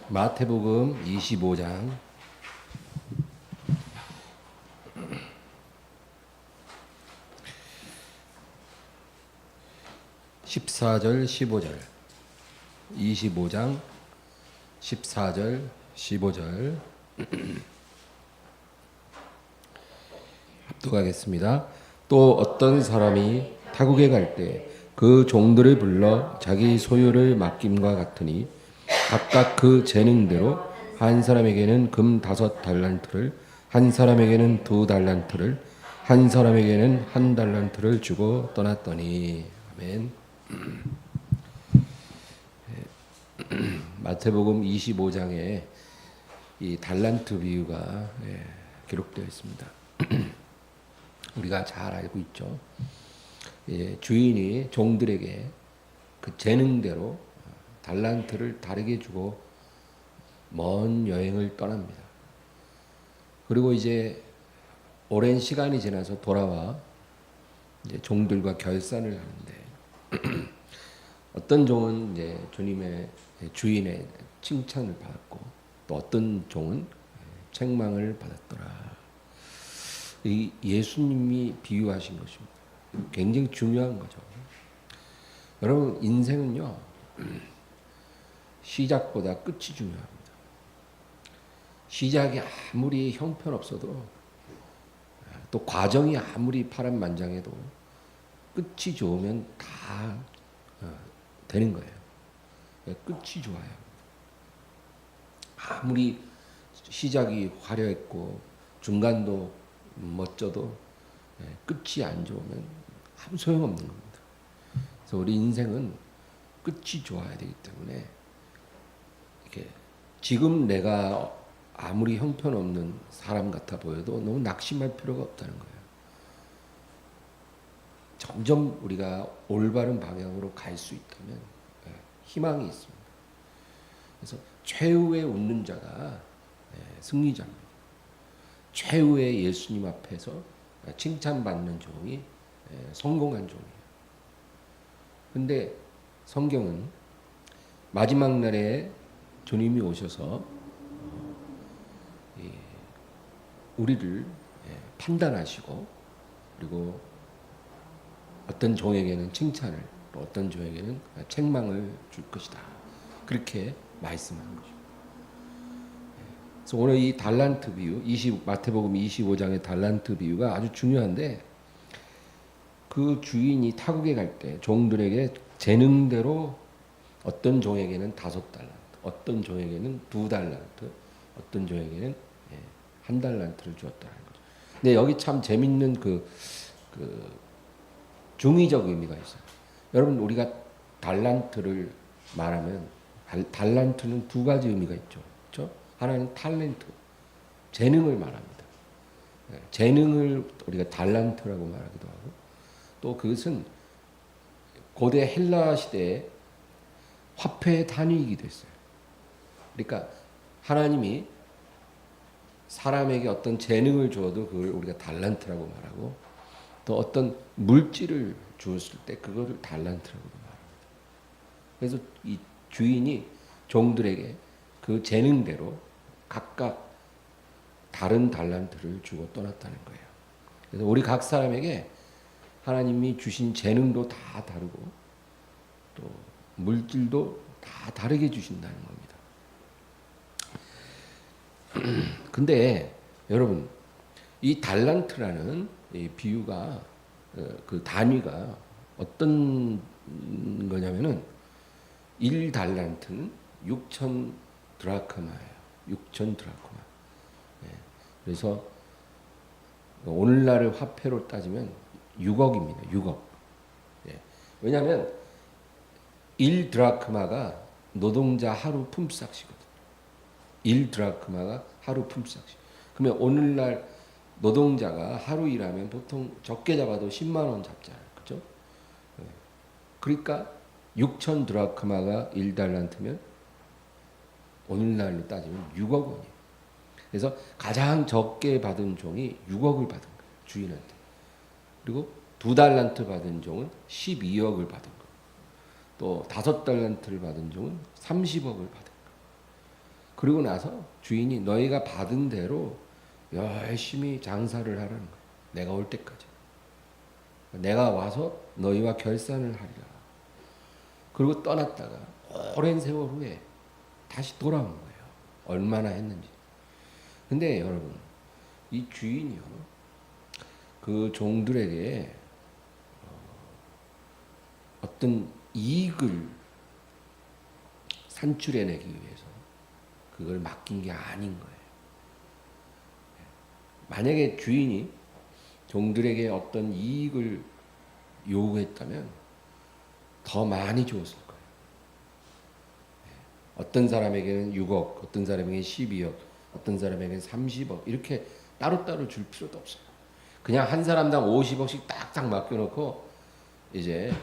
마태복음 25장 14절 15절 25장 14절 15절 합독하겠습니다. 또 어떤 사람이 타국에 갈 때 그 종들을 불러 자기 소유를 맡김과 같으니 각각 그 재능대로 한 사람에게는 금 5달란트를, 한 사람에게는 2달란트를, 한 사람에게는 1달란트를 주고 떠났더니. 아멘. 마태복음 25장에 이 달란트 비유가 기록되어 있습니다. 우리가 잘 알고 있죠. 주인이 종들에게 그 재능대로 달란트를 다르게 주고 먼 여행을 떠납니다. 그리고 이제 오랜 시간이 지나서 돌아와 이제 종들과 결산을 하는데 어떤 종은 이제 주님의 주인의 칭찬을 받았고 또 어떤 종은 책망을 받았더라. 이 예수님이 비유하신 것입니다. 굉장히 중요한 거죠. 여러분 인생은요 시작보다 끝이 중요합니다. 시작이 아무리 형편없어도 또 과정이 아무리 파란만장해도 끝이 좋으면 다 되는 거예요. 끝이 좋아요. 아무리 시작이 화려했고 중간도 멋져도 끝이 안 좋으면 아무 소용없는 겁니다. 그래서 우리 인생은 끝이 좋아야 되기 때문에 이렇게 지금 내가 아무리 형편없는 사람 같아 보여도 너무 낙심할 필요가 없다는 거예요. 점점 우리가 올바른 방향으로 갈 수 있다면 희망이 있습니다. 그래서 최후의 웃는 자가 승리자입니다. 최후의 예수님 앞에서 칭찬받는 종이 성공한 종이에요. 근데 성경은 마지막 날에 주님이 오셔서 우리를 판단하시고 그리고 어떤 종에게는 칭찬을 또 어떤 종에게는 책망을 줄 것이다. 그렇게 말씀하는 거죠. 그래서 오늘 이 달란트 비유, 마태복음 25장의 달란트 비유가 아주 중요한데 그 주인이 타국에 갈 때 종들에게 재능대로 어떤 종에게는 5달란트, 어떤 종에게는 2달란트, 어떤 종에게는 1달란트를 주었다는 거죠. 근데 여기 참 재밌는 그 중의적 의미가 있어요. 여러분 우리가 달란트를 말하면 달란트는 2가지 의미가 있죠. 그렇죠? 하나는 탤런트, 재능을 말합니다. 재능을 우리가 달란트라고 말하기도 하고 또 그것은 고대 헬라 시대에 화폐의 단위이기도 했어요. 그러니까 하나님이 사람에게 어떤 재능을 주어도 그걸 우리가 달란트라고 말하고 또 어떤 물질을 주었을 때 그거를 달란트라고 말합니다. 그래서 이 주인이 종들에게 그 재능대로 각각 다른 달란트를 주고 떠났다는 거예요. 그래서 우리 각 사람에게 하나님이 주신 재능도 다 다르고 또 물질도 다 다르게 주신다는 겁니다. 근데 여러분 이 달란트라는 이 비유가 그 단위가 어떤 거냐면은 1달란트는 6천 드라크마예요. 6천 드라크마. 그래서 오늘날의 화폐로 따지면 6억입니다. 6억. 왜냐하면 1드라크마가 노동자 하루 품삯이거든요. 1드라크마가 하루 품삯이. 그러면 오늘날 노동자가 하루 일하면 보통 적게 잡아도 10만 원 잡잖아요. 그렇죠? 그러니까 6천 드라크마가 1달란트면 오늘날로 따지면 6억 원이에요. 그래서 가장 적게 받은 종이 6억을 받은 거예요. 주인한테. 그리고 2달란트 받은 종은 12억을 받은 거예요. 또 5달란트를 받은 종은 30억을 받은 거예요. 그리고 나서 주인이 너희가 받은 대로 열심히 장사를 하라는 거예요. 내가 올 때까지. 내가 와서 너희와 결산을 하리라. 그리고 떠났다가 오랜 세월 후에 다시 돌아온 거예요. 얼마나 했는지. 근데 여러분, 이 주인이요, 그 종들에게 어떤 이익을 산출해내기 위해서 그걸 맡긴 게 아닌 거예요. 만약에 주인이 종들에게 어떤 이익을 요구했다면 더 많이 줬을 거예요. 어떤 사람에게는 6억, 어떤 사람에게는 12억, 어떤 사람에게는 30억 이렇게 따로따로 줄 필요도 없어요. 그냥 한 사람당 50억씩 딱딱 맡겨놓고 이제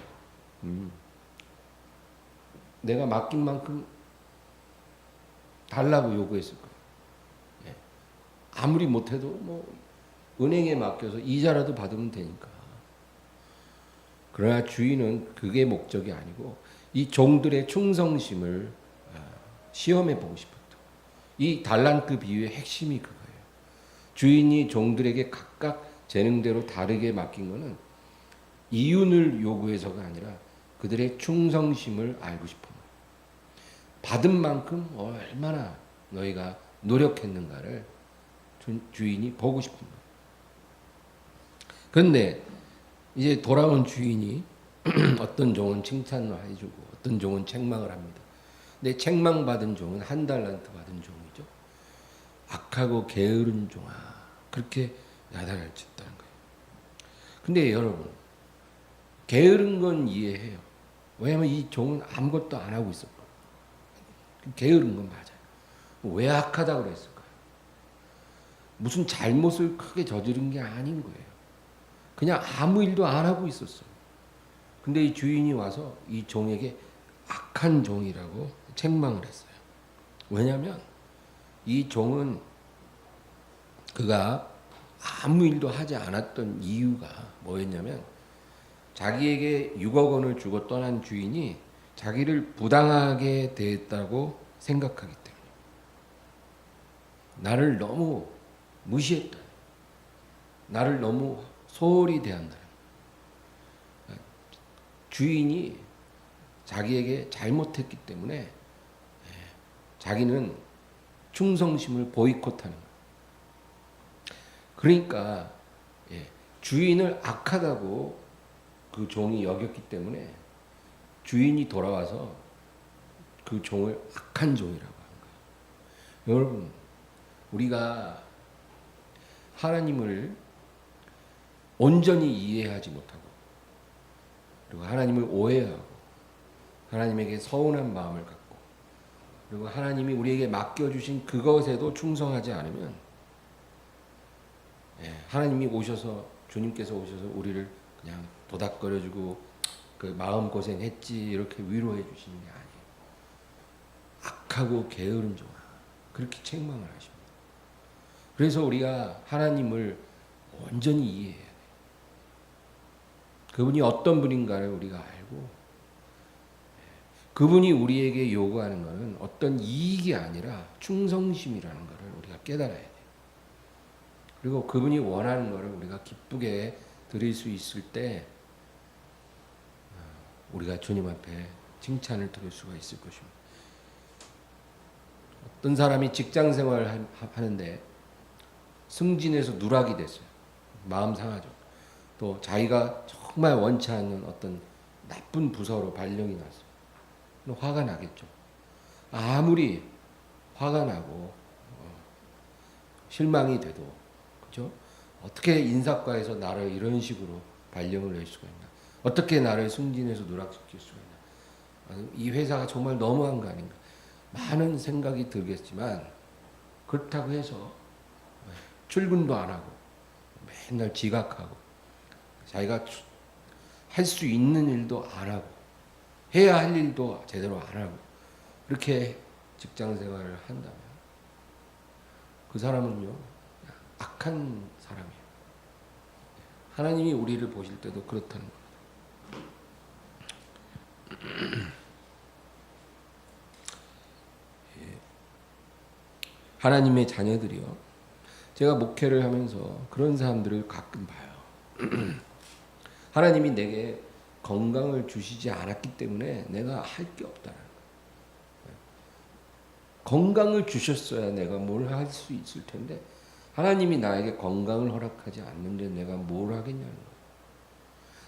내가 맡긴 만큼 달라고 요구했을 거예요. 예. 아무리 못해도 뭐 은행에 맡겨서 이자라도 받으면 되니까. 그러나 주인은 그게 목적이 아니고 이 종들의 충성심을 시험해 보고 싶었다. 이 달란트 비유의 핵심이 그거예요. 주인이 종들에게 각각 재능대로 다르게 맡긴 것은 이윤을 요구해서가 아니라 그들의 충성심을 알고 싶은 거예요. 받은 만큼 얼마나 너희가 노력했는가를 주인이 보고 싶은 거예요. 그런데 이제 돌아온 주인이 어떤 종은 칭찬을 해주고 어떤 종은 책망을 합니다. 근데 책망받은 종은 한 달란트 받은 종이죠. 악하고 게으른 종아, 그렇게 야단을 쳤다는 거예요. 근데 여러분, 게으른 건 이해해요. 왜냐하면 이 종은 아무것도 안 하고 있었거든요. 게으른 건 맞아요. 왜 악하다고 그랬을까요? 무슨 잘못을 크게 저지른 게 아닌 거예요. 그냥 아무 일도 안 하고 있었어요. 근데 이 주인이 와서 이 종에게 악한 종이라고 책망을 했어요. 왜냐하면 이 종은 그가 아무 일도 하지 않았던 이유가 뭐였냐면 자기에게 6억 원을 주고 떠난 주인이 자기를 부당하게 대했다고 생각하기 때문에 나를 너무 무시했다. 나를 너무 소홀히 대한다. 주인이 자기에게 잘못했기 때문에 자기는 충성심을 보이콧하는 거예요. 그러니까 주인을 악하다고 그 종이 여겼기 때문에 주인이 돌아와서 그 종을 악한 종이라고 하는 거예요. 여러분, 우리가 하나님을 온전히 이해하지 못하고 그리고 하나님을 오해하고 하나님에게 서운한 마음을 갖고 그리고 하나님이 우리에게 맡겨주신 그것에도 충성하지 않으면 하나님이 오셔서 주님께서 오셔서 우리를 그냥 도닥거려주고 그 마음고생했지 이렇게 위로해 주시는 게 아니에요. 악하고 게으른 종아, 그렇게 책망을 하십니다. 그래서 우리가 하나님을 온전히 이해해야 돼요. 그분이 어떤 분인가를 우리가 알고 그분이 우리에게 요구하는 것은 어떤 이익이 아니라 충성심이라는 것을 우리가 깨달아야 돼요. 그리고 그분이 원하는 것을 우리가 기쁘게 드릴 수 있을 때 우리가 주님 앞에 칭찬을 들을 수가 있을 것입니다. 어떤 사람이 직장 생활을 하는데 승진해서 누락이 됐어요. 마음 상하죠. 또 자기가 정말 원치 않는 어떤 나쁜 부서로 발령이 났어요. 화가 나겠죠. 아무리 화가 나고 실망이 돼도 그렇죠? 어떻게 인사과에서 나를 이런 식으로 발령을 낼 수가 있나? 어떻게 나를 승진해서 누락시킬 수가 있나? 이 회사가 정말 너무한 거 아닌가? 많은 생각이 들겠지만 그렇다고 해서 출근도 안 하고 맨날 지각하고 자기가 할 수 있는 일도 안 하고 해야 할 일도 제대로 안 하고 이렇게 직장 생활을 한다면 그 사람은요 악한 사람이에요. 하나님이 우리를 보실 때도 그렇다는 겁니다. 하나님의 자녀들이요. 제가 목회를 하면서 그런 사람들을 가끔 봐요. 하나님이 내게 건강을 주시지 않았기 때문에 내가 할 게 없다는 거예요. 건강을 주셨어야 내가 뭘 할 수 있을 텐데 하나님이 나에게 건강을 허락하지 않는데 내가 뭘 하겠냐는 거예요.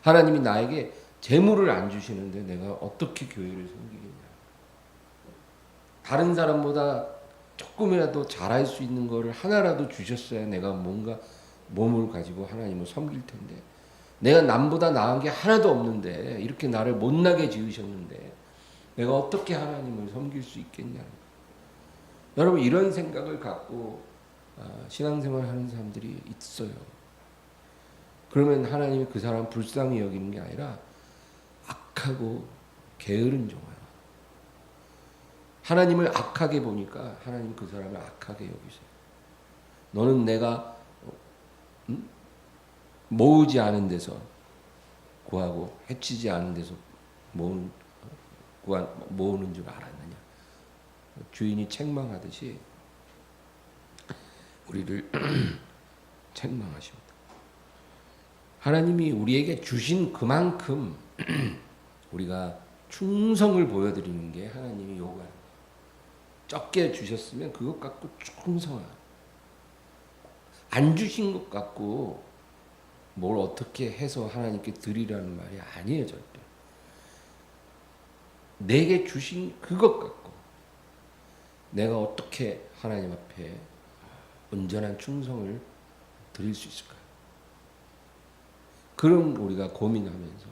하나님이 나에게 재물을 안 주시는데 내가 어떻게 교회를 섬기겠냐. 다른 사람보다 조금이라도 잘할 수 있는 거를 하나라도 주셨어야 내가 뭔가 몸을 가지고 하나님을 섬길 텐데 내가 남보다 나은 게 하나도 없는데 이렇게 나를 못나게 지으셨는데 내가 어떻게 하나님을 섬길 수 있겠냐는 거예요. 여러분 이런 생각을 갖고 신앙생활 하는 사람들이 있어요. 그러면 하나님이 그 사람 불쌍히 여기는 게 아니라 악하고 게으른 종아야. 하나님을 악하게 보니까 하나님 그 사람을 악하게 여기세요. 너는 내가 모으지 않은 데서 구하고 해치지 않은 데서 모으는 줄 알았느냐. 주인이 책망하듯이 우리를 책망하십니다. 하나님이 우리에게 주신 그만큼 우리가 충성을 보여드리는 게 하나님이 요구하는 거예요. 적게 주셨으면 그것 갖고 충성하라. 안 주신 것 갖고 뭘 어떻게 해서 하나님께 드리라는 말이 아니에요. 절대. 내게 주신 그것 갖고 내가 어떻게 하나님 앞에 온전한 충성을 드릴 수 있을까요? 그럼 우리가 고민하면서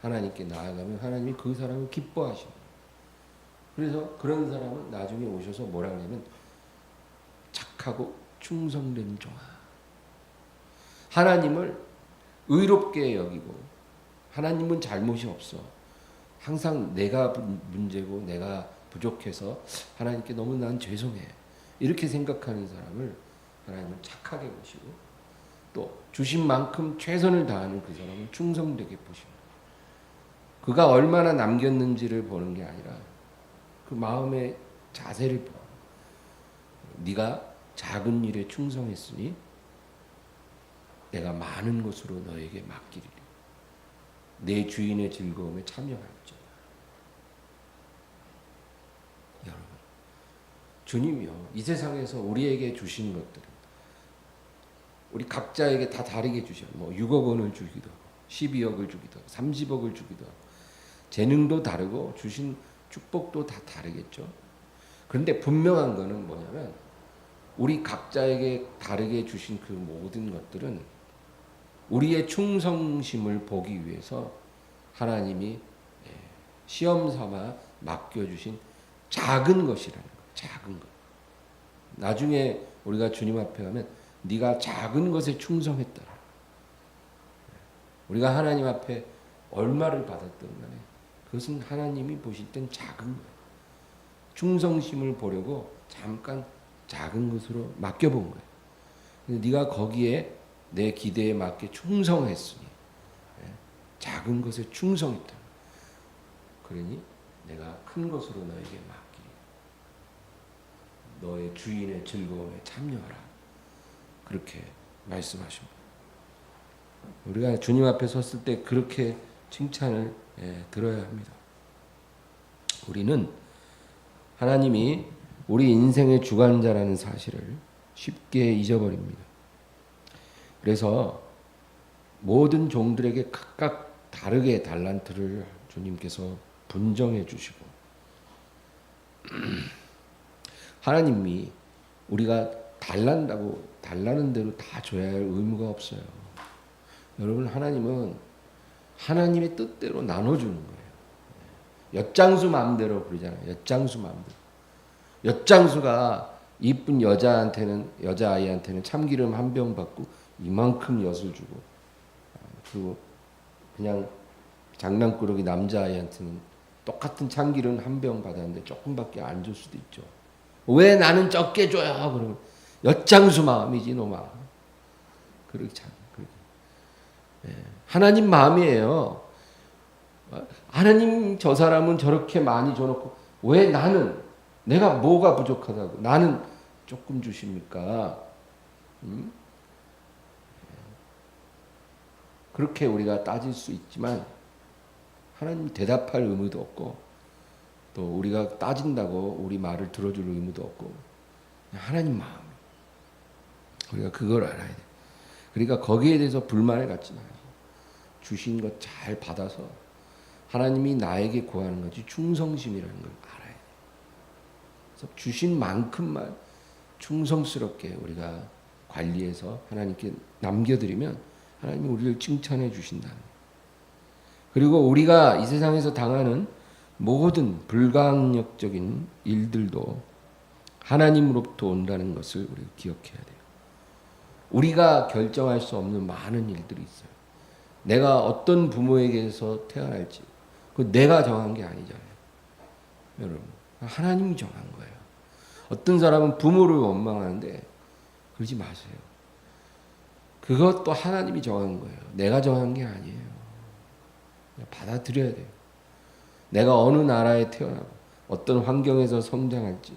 하나님께 나아가면 하나님이 그 사람을 기뻐하시는 거예요. 그래서 그런 사람은 나중에 오셔서 뭐라 그러냐면 착하고 충성된 종아. 하나님을 의롭게 여기고 하나님은 잘못이 없어. 항상 내가 문제고 내가 부족해서 하나님께 너무 난 죄송해. 이렇게 생각하는 사람을 하나님은 착하게 보시고 또 주신 만큼 최선을 다하는 그 사람을 충성되게 보십니다. 그가 얼마나 남겼는지를 보는 게 아니라 그 마음의 자세를 봐. 네가 작은 일에 충성했으니 내가 많은 것으로 너에게 맡기리라. 내 주인의 즐거움에 참여할지어다. 여러분, 주님이요 이 세상에서 우리에게 주신 것들은 우리 각자에게 다 다르게 주셔요. 뭐 6억 원을 주기도 하고 12억을 주기도 하고 30억을 주기도 하고 재능도 다르고 주신 축복도 다 다르겠죠. 그런데 분명한 거는 뭐냐면 우리 각자에게 다르게 주신 그 모든 것들은 우리의 충성심을 보기 위해서 하나님이 시험 삼아 맡겨주신 작은 것이라는 거예요. 작은 것. 나중에 우리가 주님 앞에 가면 네가 작은 것에 충성했더라. 우리가 하나님 앞에 얼마를 받았던 간에 그것은 하나님이 보실 땐 작은 거예요. 충성심을 보려고 잠깐 작은 것으로 맡겨본 거예요. 근데 네가 거기에 내 기대에 맞게 충성했으니 작은 것에 충성했다. 그러니 내가 큰 것으로 너에게 맡기리. 너의 주인의 즐거움에 참여하라. 그렇게 말씀하십니다. 우리가 주님 앞에 섰을 때 그렇게 칭찬을 들어야 합니다. 우리는 하나님이 우리 인생의 주관자라는 사실을 쉽게 잊어버립니다. 그래서 모든 종들에게 각각 다르게 달란트를 주님께서 분정해 주시고 하나님이 우리가 달라는 대로 다 줘야 할 의무가 없어요. 여러분 하나님은 하나님의 뜻대로 나눠주는 거예요. 엿장수 마음대로 부르잖아요. 엿장수 마음대로. 엿장수가 이쁜 여자아이한테는 참기름 한 병 받고 이만큼 엿을 주고 그리고 그냥 장난꾸러기 남자아이한테는 똑같은 참기름 한 병 받았는데 조금밖에 안 줄 수도 있죠. 왜 나는 적게 줘요? 그러면 엿장수 마음이지 너 마음. 그렇잖아. 하나님 마음이에요. 하나님 저 사람은 저렇게 많이 줘놓고 왜 나는 내가 뭐가 부족하다고 나는 조금 주십니까? 그렇게 우리가 따질 수 있지만 하나님 대답할 의무도 없고 또 우리가 따진다고 우리 말을 들어줄 의무도 없고 하나님 마음 우리가 그걸 알아야 돼. 그러니까 거기에 대해서 불만을 갖지 말고 주신 것 잘 받아서 하나님이 나에게 구하는 것이 충성심이라는 걸 알아야 돼. 그래서 주신 만큼만 충성스럽게 우리가 관리해서 하나님께 남겨드리면 하나님이 우리를 칭찬해 주신다. 그리고 우리가 이 세상에서 당하는 모든 불가항력적인 일들도 하나님으로부터 온다는 것을 우리가 기억해야 돼요. 우리가 결정할 수 없는 많은 일들이 있어요. 내가 어떤 부모에게서 태어날지 그 내가 정한 게 아니잖아요. 여러분 하나님이 정한 거예요. 어떤 사람은 부모를 원망하는데 그러지 마세요. 그것도 하나님이 정한 거예요. 내가 정한 게 아니에요. 받아들여야 돼요. 내가 어느 나라에 태어나고 어떤 환경에서 성장할지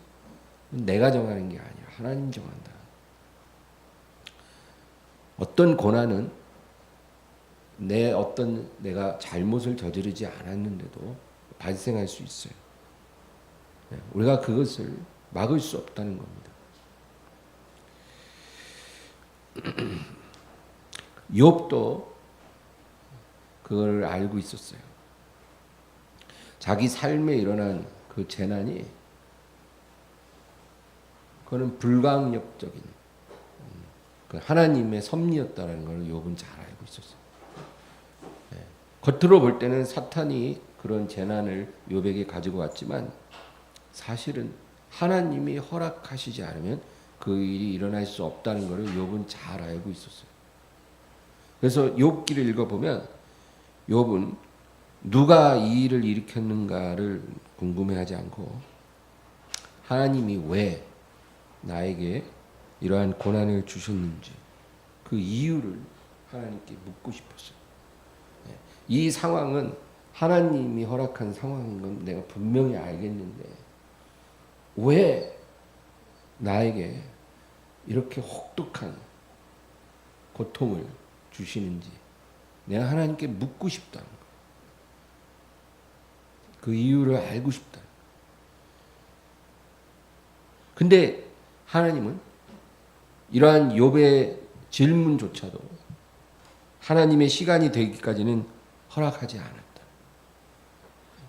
내가 정하는 게 아니라 하나님이 정한다. 어떤 고난은 내가 잘못을 저지르지 않았는데도 발생할 수 있어요. 우리가 그것을 막을 수 없다는 겁니다. 욥도 그걸 알고 있었어요. 자기 삶에 일어난 그 재난이 그거는 불가항력적인 그 하나님의 섭리였다는 걸 욥은 잘 알고 있었어요. 겉으로 볼 때는 사탄이 그런 재난을 욥에게 가지고 왔지만 사실은 하나님이 허락하시지 않으면 그 일이 일어날 수 없다는 것을 욥은 잘 알고 있었어요. 그래서 욥기를 읽어보면 욥은 누가 이 일을 일으켰는가를 궁금해하지 않고 하나님이 왜 나에게 이러한 고난을 주셨는지 그 이유를 하나님께 묻고 싶었어요. 이 상황은 하나님이 허락한 상황인 건 내가 분명히 알겠는데 왜 나에게 이렇게 혹독한 고통을 주시는지 내가 하나님께 묻고 싶다는 거예요. 그 이유를 알고 싶다. 근데 하나님은 이러한 욥의 질문조차도 하나님의 시간이 되기까지는 허락하지 않았다.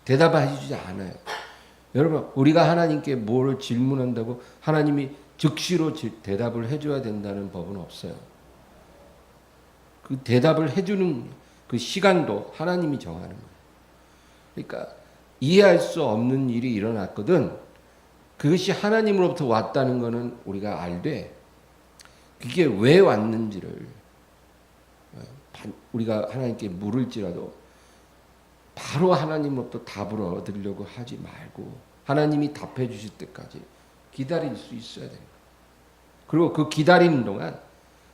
대답을 해주지 않아요. 여러분 우리가 하나님께 뭘 질문한다고 하나님이 즉시로 대답을 해줘야 된다는 법은 없어요. 그 대답을 해주는 그 시간도 하나님이 정하는 거예요. 그러니까 이해할 수 없는 일이 일어났거든 그것이 하나님으로부터 왔다는 것은 우리가 알되 그게 왜 왔는지를 우리가 하나님께 물을지라도 바로 하나님으로부터 답을 얻으려고 하지 말고 하나님이 답해 주실 때까지 기다릴 수 있어야 돼요. 그리고 그 기다리는 동안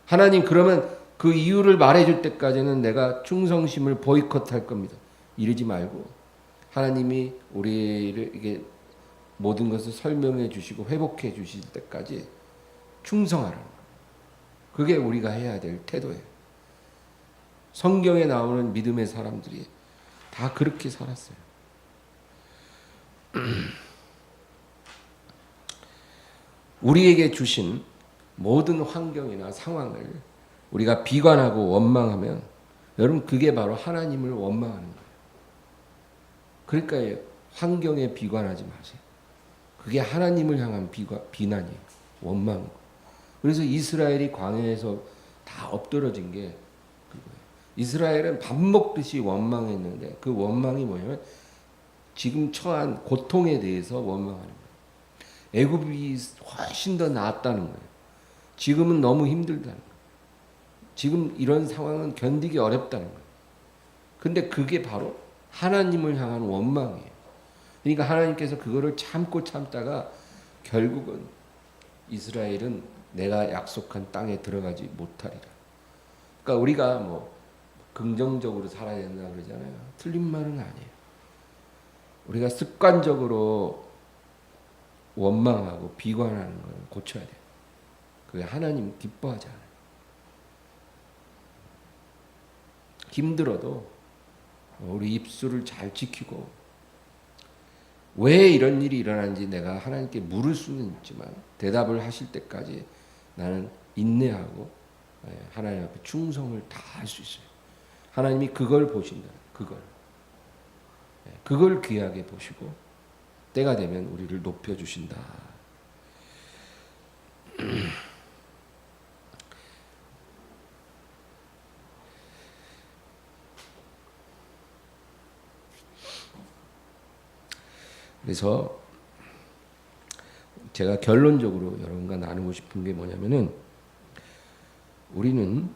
하나님 그러면 그 이유를 말해줄 때까지는 내가 충성심을 보이콧할 겁니다. 이러지 말고 하나님이 우리에게 모든 것을 설명해 주시고 회복해 주실 때까지 충성하라는 거예요. 그게 우리가 해야 될 태도예요. 성경에 나오는 믿음의 사람들이 다 그렇게 살았어요. 우리에게 주신 모든 환경이나 상황을 우리가 비관하고 원망하면 여러분 그게 바로 하나님을 원망하는 거예요. 그러니까 환경에 비관하지 마세요. 그게 하나님을 향한 비난이에요. 원망이고. 그래서 이스라엘이 광야에서 다 엎드러진 게 그거예요. 이스라엘은 밥 먹듯이 원망했는데 그 원망이 뭐냐면 지금 처한 고통에 대해서 원망하는 거예요. 애굽이 훨씬 더 나았다는 거예요. 지금은 너무 힘들다는 거예요. 지금 이런 상황은 견디기 어렵다는 거예요. 근데 그게 바로 하나님을 향한 원망이에요. 그러니까 하나님께서 그거를 참고 참다가 결국은 이스라엘은 내가 약속한 땅에 들어가지 못하리라. 그러니까 우리가 뭐 긍정적으로 살아야 된다 그러잖아요. 틀린 말은 아니에요. 우리가 습관적으로 원망하고 비관하는 걸 고쳐야 돼요. 그게 하나님 기뻐하지 않아요. 힘들어도 우리 입술을 잘 지키고 왜 이런 일이 일어나는지 내가 하나님께 물을 수는 있지만 대답을 하실 때까지 나는 인내하고 하나님 앞에 충성을 다할 수 있어요. 하나님이 그걸 보신다. 그걸 귀하게 보시고 때가 되면 우리를 높여주신다. 그래서 제가 결론적으로 여러분과 나누고 싶은 게 뭐냐면은 우리는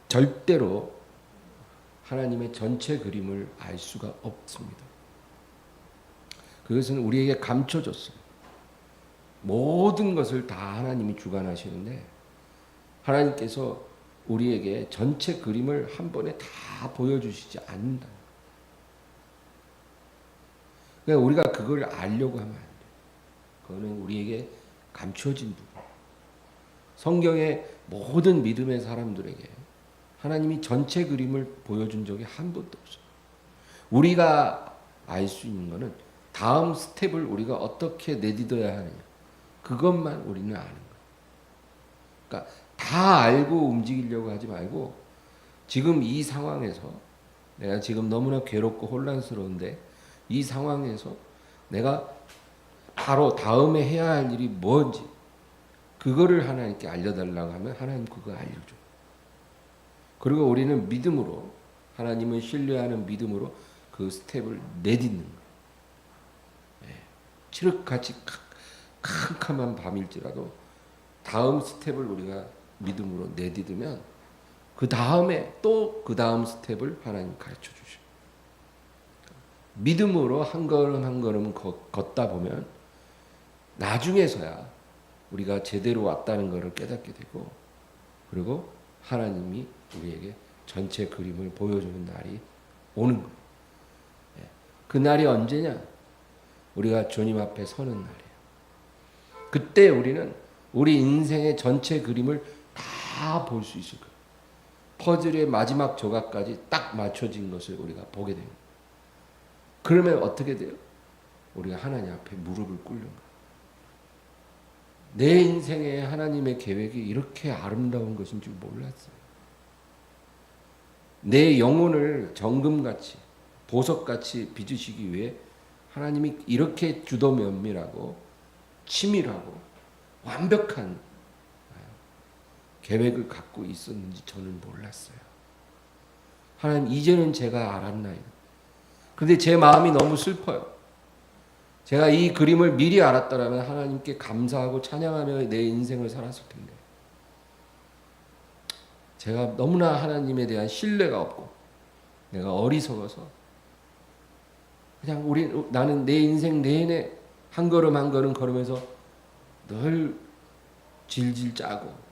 절대로 하나님의 전체 그림을 알 수가 없습니다. 그것은 우리에게 감춰졌어요. 모든 것을 다 하나님이 주관하시는데 하나님께서 우리에게 전체 그림을 한 번에 다 보여주시지 않는다. 그러니까 우리가 그걸 알려고 하면 안 돼요. 그거는 우리에게 감춰진 부분. 성경의 모든 믿음의 사람들에게 하나님이 전체 그림을 보여준 적이 한 번도 없어요. 우리가 알 수 있는 것은 다음 스텝을 우리가 어떻게 내딛어야 하느냐. 그것만 우리는 아는 거예요. 그러니까 다 알고 움직이려고 하지 말고 지금 이 상황에서 내가 지금 너무나 괴롭고 혼란스러운데 이 상황에서 내가 바로 다음에 해야 할 일이 뭔지 그거를 하나님께 알려달라고 하면 하나님 그거 알려줘요. 그리고 우리는 믿음으로 하나님을 신뢰하는 믿음으로 그 스텝을 내딛는 거예요. 칠흑같이 캄캄한 밤일지라도 다음 스텝을 우리가 믿음으로 내딛으면 그 다음에 또 그 다음 스텝을 하나님 가르쳐 주셔요. 믿음으로 한 걸음 한 걸음 걷다 보면 나중에서야 우리가 제대로 왔다는 것을 깨닫게 되고 그리고 하나님이 우리에게 전체 그림을 보여주는 날이 오는 거예요. 그 날이 언제냐? 우리가 주님 앞에 서는 날이에요. 그때 우리는 우리 인생의 전체 그림을 다 볼 수 있을 거예요. 퍼즐의 마지막 조각까지 딱 맞춰진 것을 우리가 보게 됩니다. 그러면 어떻게 돼요? 우리가 하나님 앞에 무릎을 꿇는 거예요. 내 인생에 하나님의 계획이 이렇게 아름다운 것인 줄 몰랐어요. 내 영혼을 정금같이 보석같이 빚으시기 위해 하나님이 이렇게 주도 면밀하고 치밀하고 완벽한 계획을 갖고 있었는지 저는 몰랐어요. 하나님 이제는 제가 알았나이다. 그런데 제 마음이 너무 슬퍼요. 제가 이 그림을 미리 알았더라면 하나님께 감사하고 찬양하며 내 인생을 살았을 텐데 제가 너무나 하나님에 대한 신뢰가 없고 내가 어리석어서 그냥 나는 내 인생 내내 한 걸음 한 걸음 걸으면서 늘 질질 짜고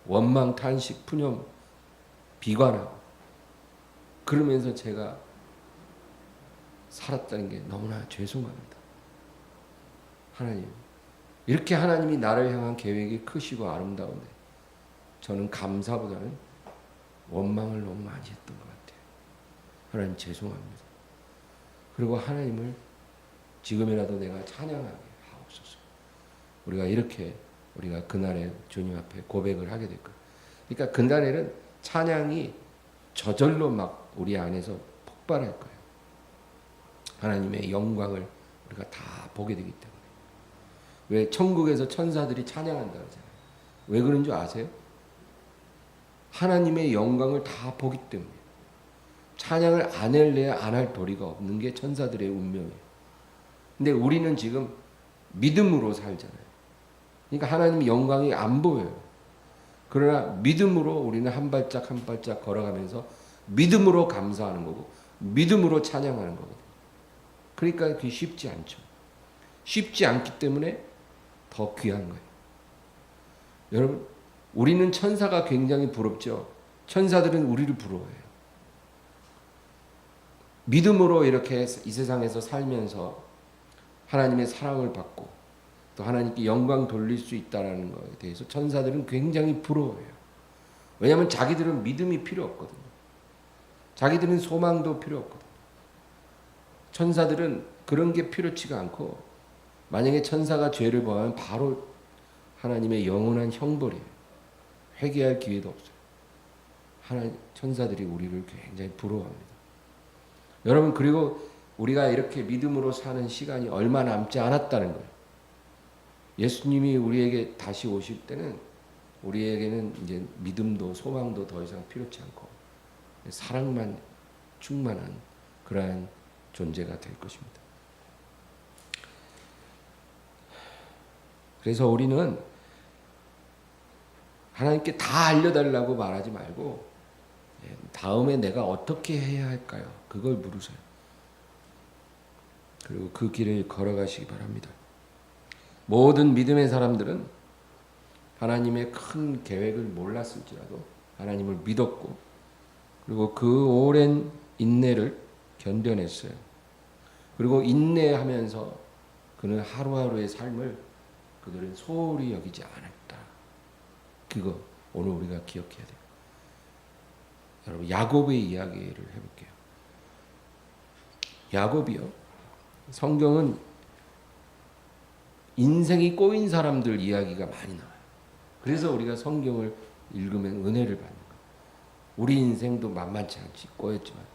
원망, 탄식, 푸념, 비관하고 그러면서 제가 살았다는 게 너무나 죄송합니다. 하나님, 이렇게 하나님이 나를 향한 계획이 크시고 아름다운데 저는 감사보다는 원망을 너무 많이 했던 것 같아요. 하나님 죄송합니다. 그리고 하나님을 지금이라도 내가 찬양하게 하옵소서. 우리가 그날에 주님 앞에 고백을 하게 될 거예요. 그러니까 그날에는 찬양이 저절로 막 우리 안에서 폭발할 거예요. 하나님의 영광을 우리가 다 보게 되기 때문에. 왜 천국에서 천사들이 찬양한다 그러잖아요. 왜 그런 줄 아세요? 하나님의 영광을 다 보기 때문에. 찬양을 안 할래야 안 할 도리가 없는 게 천사들의 운명이에요. 근데 우리는 지금 믿음으로 살잖아요. 그러니까 하나님의 영광이 안 보여요. 그러나 믿음으로 우리는 한 발짝 한 발짝 걸어가면서 믿음으로 감사하는 거고 믿음으로 찬양하는 거거든요. 그러니까 그게 쉽지 않죠. 쉽지 않기 때문에 더 귀한 거예요. 여러분, 우리는 천사가 굉장히 부럽죠. 천사들은 우리를 부러워해요. 믿음으로 이렇게 이 세상에서 살면서 하나님의 사랑을 받고 또 하나님께 영광 돌릴 수 있다는 것에 대해서 천사들은 굉장히 부러워해요. 왜냐하면 자기들은 믿음이 필요 없거든요. 자기들은 소망도 필요 없거든요. 천사들은 그런 게 필요치가 않고 만약에 천사가 죄를 범하면 바로 하나님의 영원한 형벌이에요. 회개할 기회도 없어요. 천사들이 우리를 굉장히 부러워합니다. 여러분, 그리고 우리가 이렇게 믿음으로 사는 시간이 얼마 남지 않았다는 거예요. 예수님이 우리에게 다시 오실 때는 우리에게는 이제 믿음도 소망도 더 이상 필요치 않고 사랑만 충만한 그러한 존재가 될 것입니다. 그래서 우리는 하나님께 다 알려달라고 말하지 말고 다음에 내가 어떻게 해야 할까요? 그걸 물으세요. 그리고 그 길을 걸어가시기 바랍니다. 모든 믿음의 사람들은 하나님의 큰 계획을 몰랐을지라도 하나님을 믿었고 그리고 그 오랜 인내를 견뎌냈어요. 그리고 인내하면서 그는 하루하루의 삶을 그들은 소홀히 여기지 않았다. 그거 오늘 우리가 기억해야 돼요. 여러분, 야곱의 이야기를 해볼게요. 야곱이요. 성경은 인생이 꼬인 사람들 이야기가 많이 나와요. 그래서 우리가 성경을 읽으면 은혜를 받는 거예요. 우리 인생도 만만치 않지 꼬였지만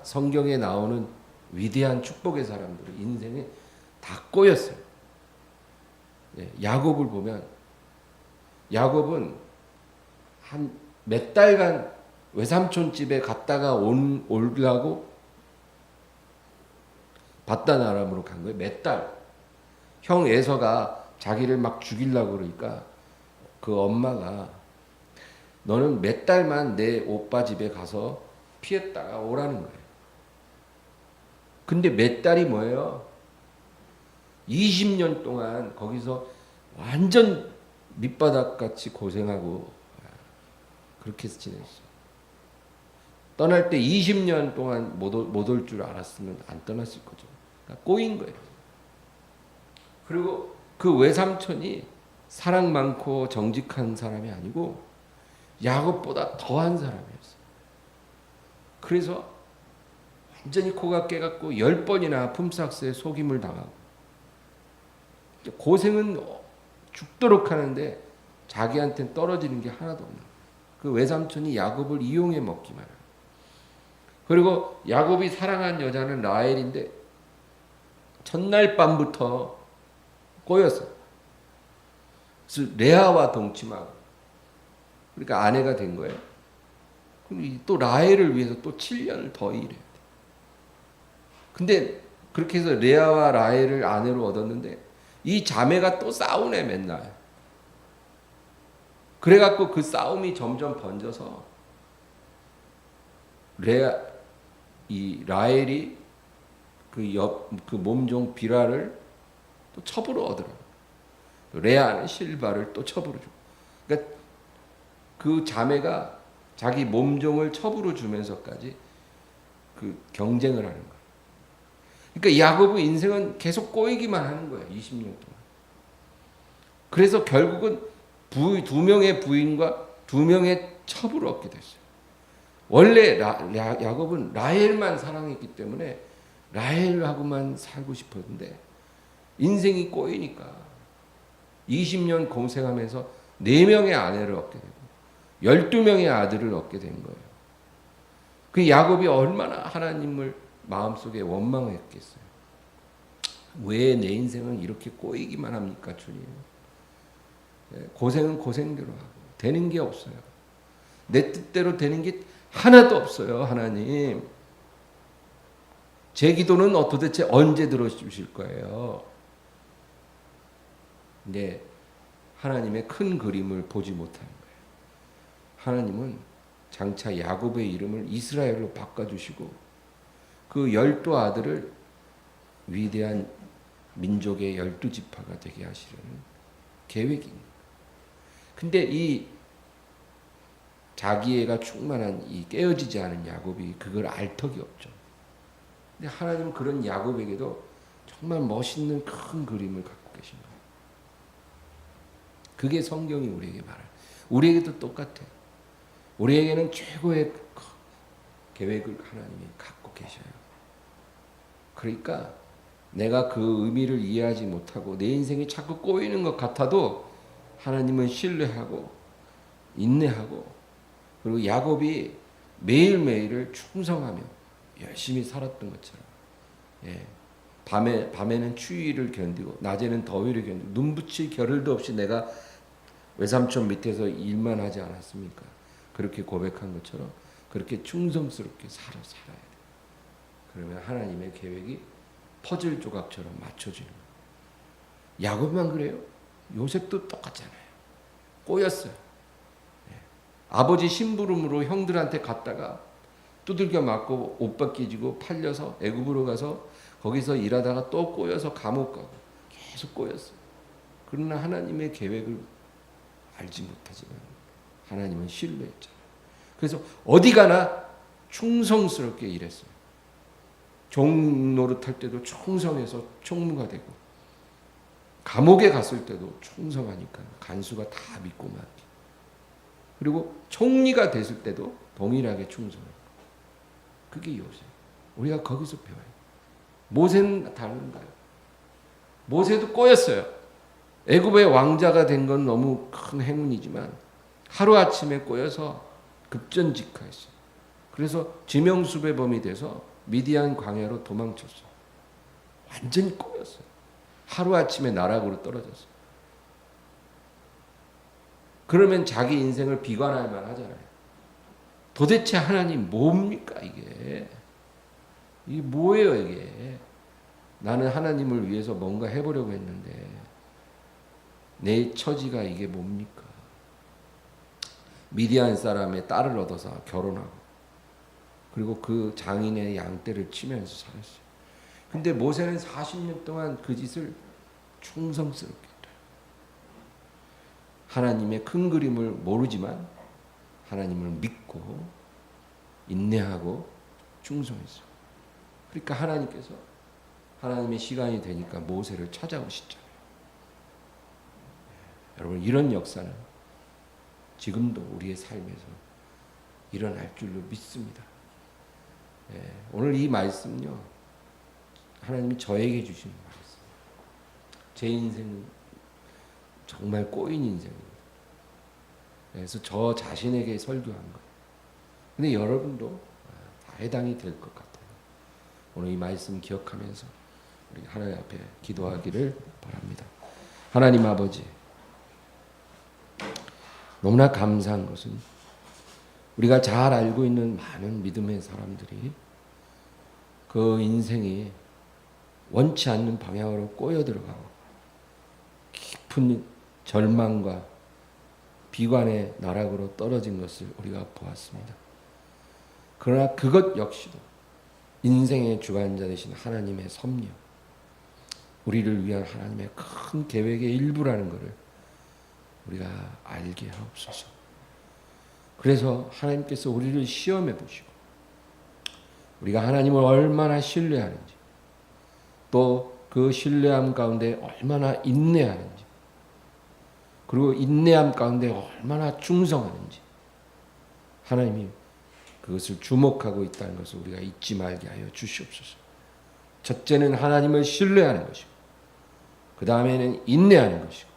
성경에 나오는 위대한 축복의 사람들은 인생에 다 꼬였어요. 야곱을 보면 야곱은 한 몇 달간 외삼촌 집에 갔다가 오려고 바단 아람으로 간 거예요. 몇 달. 형 에서가 자기를 막 죽이려고 그러니까 그 엄마가 너는 몇 달만 내 오빠 집에 가서 피했다가 오라는 거예요. 근데 몇 달이 뭐예요? 20년 동안 거기서 완전 밑바닥같이 고생하고 그렇게 지냈어요. 떠날 때 20년 동안 못 올 줄 알았으면 안 떠났을 거죠. 그러니까 꼬인 거예요. 그리고 그 외삼촌이 사랑 많고 정직한 사람이 아니고 야곱보다 더한 사람이었어요. 그래서 완전히 코가 깨갖고 10번이나 품삯에 속임을 당하고 고생은 죽도록 하는데 자기한테는 떨어지는 게 하나도 없는 거예요. 그 외삼촌이 야곱을 이용해 먹기만 해요. 그리고 야곱이 사랑한 여자는 라헬인데 첫날 밤부터 꼬였어요. 그래서 레아와 동침하고 그러니까 아내가 된 거예요. 그럼 또 라헬을 위해서 또 7년을 더 일해야 돼. 근데 그렇게 해서 레아와 라헬을 아내로 얻었는데 이 자매가 또 싸우네 맨날. 그래갖고 그 싸움이 점점 번져서 라헬이 그 몸종 비라를 또 첩으로 얻으라고. 레아는 실바를 또 첩으로 주고. 그러니까 그 자매가 자기 몸종을 첩으로 주면서까지 그 경쟁을 하는 거예요. 그러니까 야곱의 인생은 계속 꼬이기만 하는 거예요. 20년 동안. 그래서 결국은 두 명의 부인과 2명의 첩을 얻게 됐어요. 원래 야곱은 라헬만 사랑했기 때문에 라헬하고만 살고 싶었는데 인생이 꼬이니까 20년 고생하면서 4명의 아내를 얻게 되고 12명의 아들을 얻게 된 거예요. 그 야곱이 얼마나 하나님을 마음속에 원망했겠어요. 왜 내 인생은 이렇게 꼬이기만 합니까, 주님? 고생은 고생대로 하고 되는 게 없어요. 내 뜻대로 되는 게 하나도 없어요, 하나님. 제 기도는 도대체 언제 들어주실 거예요? 근데 하나님의 큰 그림을 보지 못하는 거예요. 하나님은 장차 야곱의 이름을 이스라엘로 바꿔주시고 그 12아들을 위대한 민족의 12지파가 되게 하시려는 계획입니다. 근데 이 자기애가 충만한 이 깨어지지 않은 야곱이 그걸 알 턱이 없죠. 근데 하나님은 그런 야곱에게도 정말 멋있는 큰 그림을 갖고 계신 거예요. 그게 성경이 우리에게 말해요. 우리에게도 똑같아요. 우리에게는 최고의 계획을 하나님이 갖고 계셔요. 그러니까 내가 그 의미를 이해하지 못하고 내 인생이 자꾸 꼬이는 것 같아도 하나님은 신뢰하고 인내하고, 그리고 야곱이 매일매일을 충성하며 열심히 살았던 것처럼, 예, 밤에는 추위를 견디고 낮에는 더위를 견디고 눈 붙일 겨를도 없이 내가 외삼촌 밑에서 일만 하지 않았습니까? 그렇게 고백한 것처럼 그렇게 충성스럽게 살아야 돼. 그러면 하나님의 계획이 퍼즐 조각처럼 맞춰지는 거예요. 야곱만 그래요? 요셉도 똑같잖아요. 꼬였어요. 예. 아버지 심부름으로 형들한테 갔다가 두들겨 맞고 옷 벗겨지고 팔려서 애굽으로 가서 거기서 일하다가 또 꼬여서 감옥 가고 계속 꼬였어요. 그러나 하나님의 계획을 알지 못하지만 하나님은 신뢰했잖아요. 그래서 어디 가나 충성스럽게 일했어요. 종 노릇할 때도 충성해서 총무가 되고, 감옥에 갔을 때도 충성하니까 간수가 다 믿고 맡기. 그리고 총리가 됐을 때도 동일하게 충성하고. 그게 요셉. 우리가 거기서 배워요. 모세는 다른가요? 모세도 꼬였어요. 애굽의 왕자가 된 건 너무 큰 행운이지만 하루아침에 꼬여서 급전직하했어요. 그래서 지명수배범이 돼서 미디안 광야로 도망쳤어요. 완전히 꼬였어요. 하루아침에 나락으로 떨어졌어요. 그러면 자기 인생을 비관할 만하잖아요. 도대체 하나님 뭡니까 이게? 이게 뭐예요 이게? 나는 하나님을 위해서 뭔가 해보려고 했는데 내 처지가 이게 뭡니까? 미디안 사람의 딸을 얻어서 결혼하고, 그리고 그 장인의 양떼를 치면서 살았어요. 근데 모세는 40년 동안 그 짓을 충성스럽게 했어요. 하나님의 큰 그림을 모르지만 하나님을 믿고 인내하고 충성했어요. 그러니까 하나님께서 하나님의 시간이 되니까 모세를 찾아오시잖아요. 여러분, 이런 역사는 지금도 우리의 삶에서 일어날 줄로 믿습니다. 오늘 이 말씀은요, 하나님이 저에게 주신 말씀. 제 인생은 정말 꼬인 인생입니다. 그래서 저 자신에게 설교한 거예요. 근데 여러분도 다 해당이 될 것 같아요. 오늘 이 말씀 기억하면서 우리 하나님 앞에 기도하기를 바랍니다. 하나님 아버지, 너무나 감사한 것은 우리가 잘 알고 있는 많은 믿음의 사람들이 그 인생이 원치 않는 방향으로 꼬여 들어가고 깊은 절망과 비관의 나락으로 떨어진 것을 우리가 보았습니다. 그러나 그것 역시도 인생의 주관자 되신 하나님의 섭리, 우리를 위한 하나님의 큰 계획의 일부라는 것을 우리가 알게 하옵소서. 그래서 하나님께서 우리를 시험해 보시고 우리가 하나님을 얼마나 신뢰하는지, 또 그 신뢰함 가운데 얼마나 인내하는지, 그리고 인내함 가운데 얼마나 충성하는지 하나님이 그것을 주목하고 있다는 것을 우리가 잊지 말게 하여 주시옵소서. 첫째는 하나님을 신뢰하는 것이고, 그 다음에는 인내하는 것이고,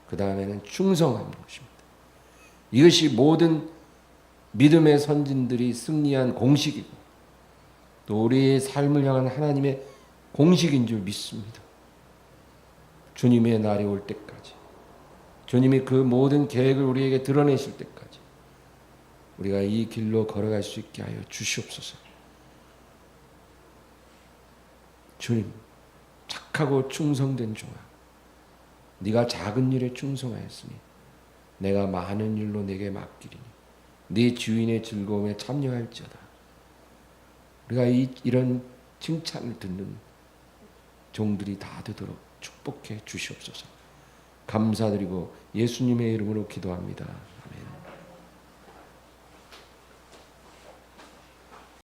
그 다음에는 충성하는 것입니다. 이것이 모든 믿음의 선진들이 승리한 공식이고, 또 우리의 삶을 향한 하나님의 공식인 줄 믿습니다. 주님의 날이 올 때까지, 주님이 그 모든 계획을 우리에게 드러내실 때까지 우리가 이 길로 걸어갈 수 있게 하여 주시옵소서. 주님, 착하고 충성된 종아, 네가 작은 일에 충성하였으니 내가 많은 일로 내게 맡기리니 네 주인의 즐거움에 참여할지어다. 우리가 이런 칭찬을 듣는 종들이 다 되도록 축복해 주시옵소서. 감사드리고 예수님의 이름으로 기도합니다.